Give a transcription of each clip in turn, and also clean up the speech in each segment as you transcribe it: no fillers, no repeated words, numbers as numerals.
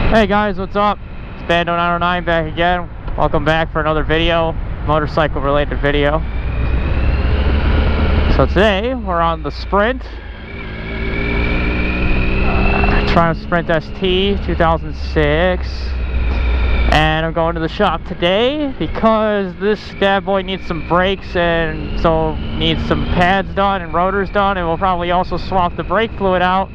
Hey guys, what's up? It's Bando Out back again. Welcome back for another video, motorcycle related video. So today we're on the Sprint, Triumph Sprint ST 2006, and I'm going to the shop today because this bad boy needs some brakes and so needs some pads done and rotors done, and we'll probably also swap the brake fluid out.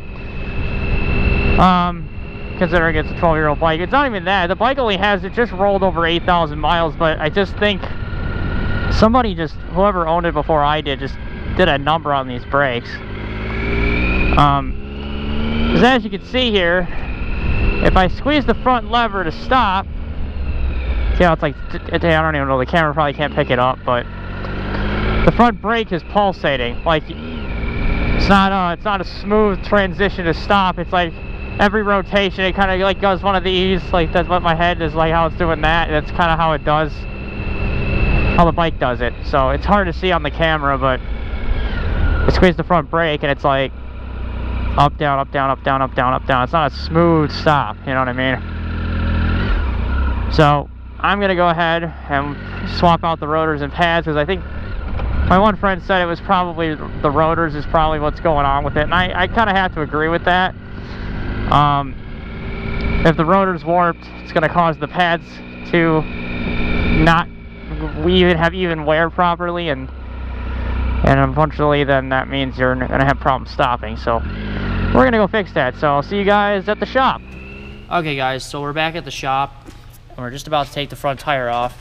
Considering it's a 12-year-old bike. It's not even that. The bike only has, it just rolled over 8,000 miles, but I just think somebody whoever owned it before I did, just did a number on these brakes. Because as you can see here, if I squeeze the front lever to stop, see how it's like, I don't even know, the camera probably can't pick it up, but the front brake is pulsating. Like, it's not a smooth transition to stop. It's like, every rotation it kind of like does one of these, like that's what my head is like, how it's doing that. That's kind of how it does, how the bike does it. So it's hard to see on the camera, but I squeeze the front brake and it's like up, down, up, down, up, down, up, down, up, down. It's not a smooth stop, you know what I mean? So I'm gonna go ahead and swap out the rotors and pads, because I think my one friend said it was probably the rotors is probably what's going on with it, and I kind of have to agree with that. If the rotor's warped, it's going to cause the pads to not have even wear properly, and unfortunately then that means you're going to have problems stopping. So we're going to go fix that. So I'll see you guys at the shop. Okay guys, so we're back at the shop and we're just about to take the front tire off.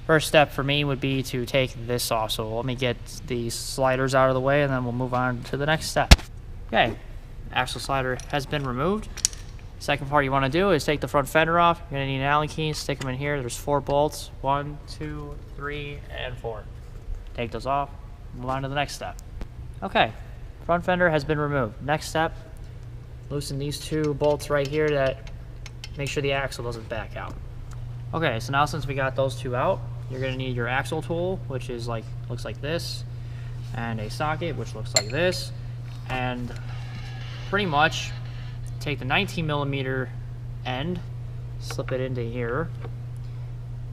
First step for me would be to take this off. So let me get the sliders out of the way and then we'll move on to the next step. Okay. Axle slider has been removed. Second part you want to do is take the front fender off. You're going to need an Allen key, stick them in here. There's 4 bolts, 1, 2, 3, and 4. Take those off, move on to the next step. Okay, front fender has been removed. Next step, loosen these 2 bolts right here that make sure the axle doesn't back out. Okay, so now since we got those 2 out, you're going to need your axle tool, which is like, looks like this, and a socket, which looks like this, and pretty much take the 19mm end, slip it into here,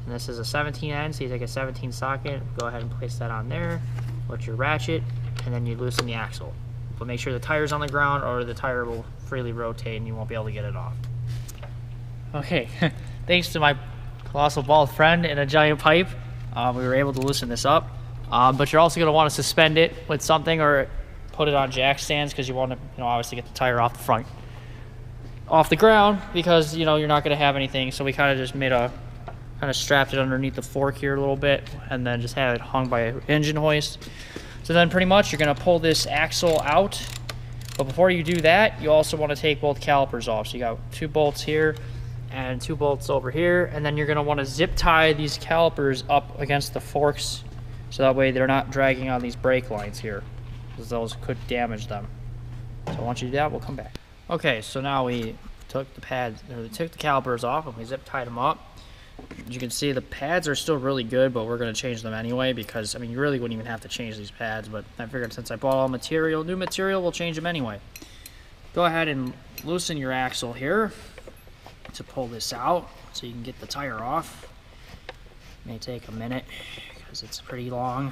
and this is a 17 end, so you take a 17 socket, go ahead and place that on there, put your ratchet, and then you loosen the axle. But make sure the tire's on the ground or the tire will freely rotate and you won't be able to get it off. Okay, thanks to my colossal bald friend and a giant pipe, we were able to loosen this up, but you're also going to want to suspend it with something or put it on jack stands, because you want to, obviously get the tire off the front, off the ground, because you're not going to have anything. So we kind of just strapped it underneath the fork here a little bit, and then just had it hung by an engine hoist. So then pretty much you're going to pull this axle out, but before you do that, you also want to take both calipers off. So you got 2 bolts here and 2 bolts over here, and then you're going to want to zip tie these calipers up against the forks, so that way they're not dragging on these brake lines here, because those could damage them. So once you do that, we'll come back. Okay, so now we took the pads, or we took the calipers off and we zip tied them up. As you can see, the pads are still really good, but we're going to change them anyway, because I mean, you really wouldn't even have to change these pads, but I figured since I bought all material, new material, we'll change them anyway. Go ahead and loosen your axle here to pull this out so you can get the tire off. It may take a minute because it's pretty long.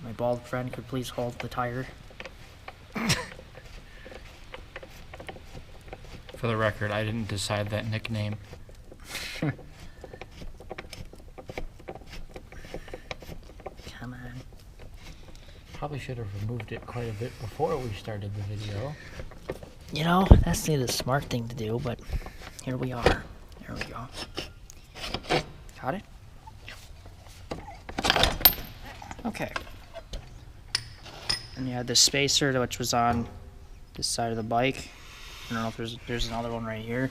My bald friend could please hold the tire. For the record, I didn't decide that nickname. Come on. Probably should have removed it quite a bit before we started the video. That's the smart thing to do, but here we are. There we go. Got it? Okay. And you had this spacer, which was on this side of the bike. I don't know if there's another one right here.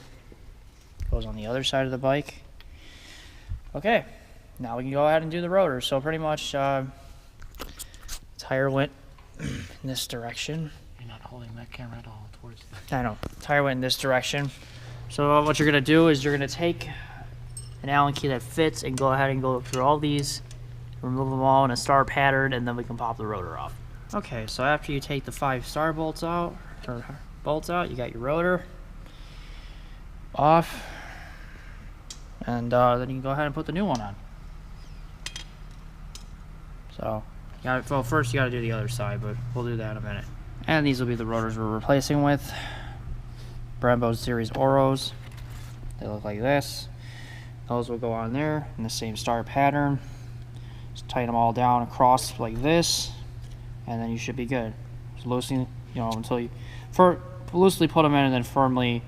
Goes on the other side of the bike. Okay, now we can go ahead and do the rotor. So pretty much, tire went in this direction. You're not holding that camera at all towards the... I know, tire went in this direction. So what you're gonna do is you're gonna take an Allen key that fits and go ahead and go through all these, remove them all in a star pattern, and then we can pop the rotor off. Okay, so after you take the 5 star bolts out, or bolts out, you got your rotor off, and then you can go ahead and put the new one on. So, well, first you got to do the other side, but we'll do that in a minute. And these will be the rotors we're replacing with. Brembo Series Oros. They look like this. Those will go on there in the same star pattern. Just tighten them all down across like this, and then you should be good. Just loosely, until you loosely put them in, and then firmly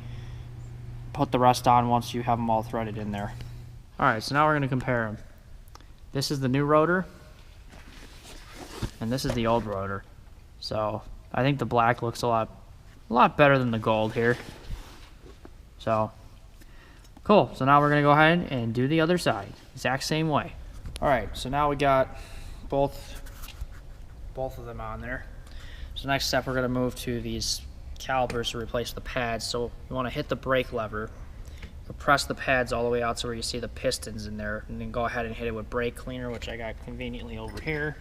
put the rest on once you have them all threaded in there. All right, so now we're going to compare them. This is the new rotor, and this is the old rotor. So I think the black looks a lot better than the gold here. So cool. So now we're gonna go ahead and do the other side, exact same way. All right. So now we got both of them on there. So next step, we're gonna move to these calipers to replace the pads. So you want to hit the brake lever, press the pads all the way out to where you see the pistons in there, and then go ahead and hit it with brake cleaner, which I got conveniently over here,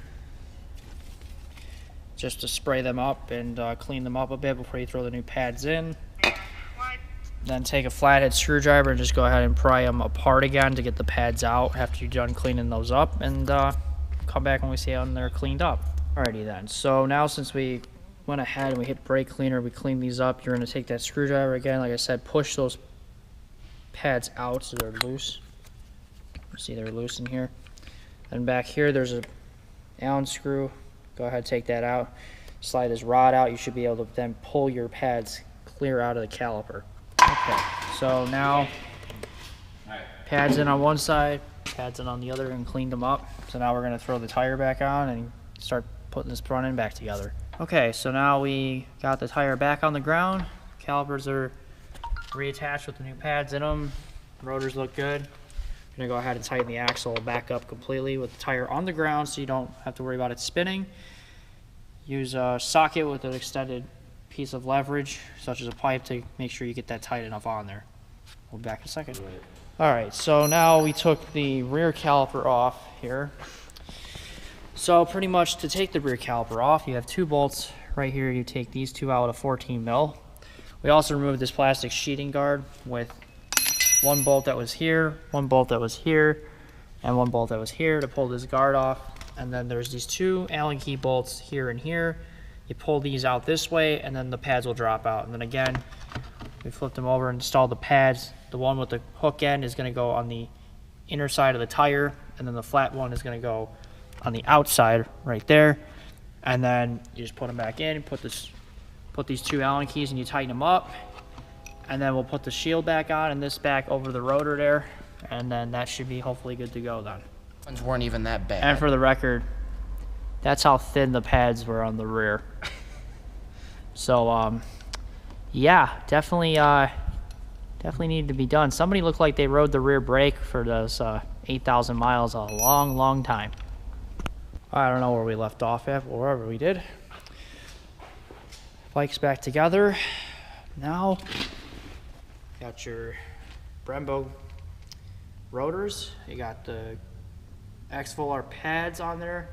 just to spray them up and clean them up a bit before you throw the new pads in. Then take a flathead screwdriver and just go ahead and pry them apart again to get the pads out after you're done cleaning those up, and come back when we see them they're cleaned up. Alrighty then, so now since we went ahead and we hit brake cleaner, we cleaned these up, you're going to take that screwdriver again, like I said, push those pads out so they're loose. See, they're loose in here. And back here there's a Allen screw. Go ahead, take that out, slide this rod out. You should be able to then pull your pads clear out of the caliper. Okay, so now pads in on one side, pads in on the other, and cleaned them up. So now we're going to throw the tire back on and start putting this front end back together. Okay, so now we got the tire back on the ground. Calipers are reattached with the new pads in them. Rotors look good. I'm going to go ahead and tighten the axle back up completely with the tire on the ground so you don't have to worry about it spinning. Use a socket with an extended piece of leverage, such as a pipe, to make sure you get that tight enough on there. We'll be back in a second. Alright, so now we took the rear caliper off here. So pretty much to take the rear caliper off, you have two bolts right here. You take these two out of 14 mil. We also removed this plastic sheeting guard with one bolt that was here, one bolt that was here, and one bolt that was here to pull this guard off. And then there's these two Allen key bolts here and here. You pull these out this way, and then the pads will drop out. And then again, we flip them over and install the pads. The one with the hook end is going to go on the inner side of the tire, and then the flat one is going to go on the outside right there. And then you just put them back in, put these two Allen keys, and you tighten them up. And then we'll put the shield back on and this back over the rotor there, and then that should be hopefully good to go then. Ones weren't even that bad. And for the record, that's how thin the pads were on the rear. So yeah, definitely need to be done. Somebody looked like they rode the rear brake for those 8,000 miles a long time. I don't know where we left off at, but wherever we did. Bike's back together. Now, got your Brembo rotors. You got the X-Volar pads on there.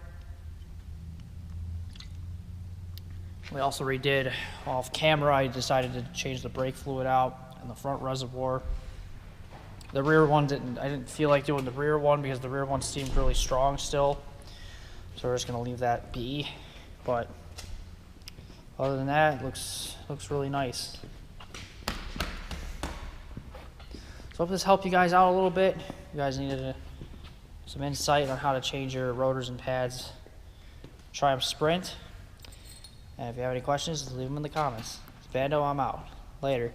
We also redid off camera. I decided to change the brake fluid out in the front reservoir. The rear one I didn't feel like doing the rear one because the rear one seemed really strong still. So we're just gonna leave that be. But other than that, it looks really nice. So hope this helped you guys out a little bit. You guys needed some insight on how to change your rotors and pads. Triumph Sprint. And if you have any questions, leave them in the comments. It's Bando, I'm out. Later.